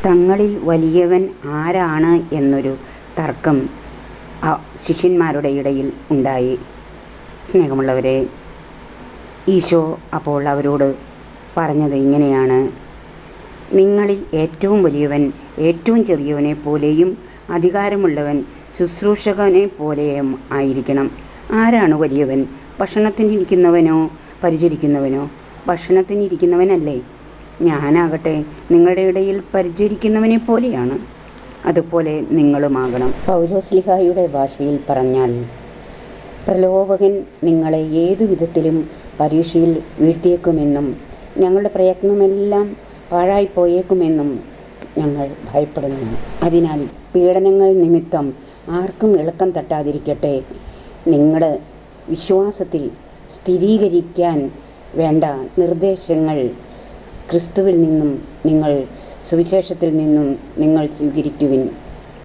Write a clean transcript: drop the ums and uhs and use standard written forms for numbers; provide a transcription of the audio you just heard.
തങ്ങളിൽ വലിയവൻ ആരാണ് എന്നൊരു തർക്കം ശിഷ്യന്മാരുടെ ഇടയിൽ ഉണ്ടായി. സ്നേഹമുള്ളവരെ, ഈശോ അപ്പോൾ അവരോട് പറഞ്ഞത് ഇങ്ങനെയാണ്: നിങ്ങളിൽ ഏറ്റവും വലിയവൻ ഏറ്റവും ചെറിയവനെ പോലെയും അധികാരമുള്ളവൻ ശുശ്രൂഷകനെ പോലെയും ആയിരിക്കണം. ആരാണ് വലിയവൻ? ഭക്ഷണത്തിനിരിക്കുന്നവനോ പരിചരിക്കുന്നവനോ? ഭക്ഷണത്തിനിരിക്കുന്നവനല്ലേ? ഞാനാകട്ടെ നിങ്ങളുടെ ഇടയിൽ പരിചരിക്കുന്നവനെ പോലെയാണ്. അതുപോലെ നിങ്ങളുമാകണം. പൗലോസ്ലീഹായുടെ ഭാഷയിൽ പറഞ്ഞാൽ, പ്രലോഭകൻ നിങ്ങളെ ഏതു വിധത്തിലും പരീക്ഷയിൽ വീഴ്ത്തിയേക്കുമെന്നും ഞങ്ങളുടെ പ്രയത്നമെല്ലാം പാഴായിപ്പോയേക്കുമെന്നും ഞങ്ങൾ ഭയപ്പെടുന്നു. അതിനാൽ പീഡനങ്ങൾ നിമിത്തം ആർക്കും ഇളക്കം തട്ടാതിരിക്കട്ടെ. നിങ്ങളുടെ വിശ്വാസത്തിൽ സ്ഥിരീകരിക്കാൻ വേണ്ട നിർദ്ദേശങ്ങൾ ക്രിസ്തുവിൽ നിന്നും സുവിശേഷത്തിൽ നിന്നും നിങ്ങൾ സ്വീകരിക്കുവിൻ.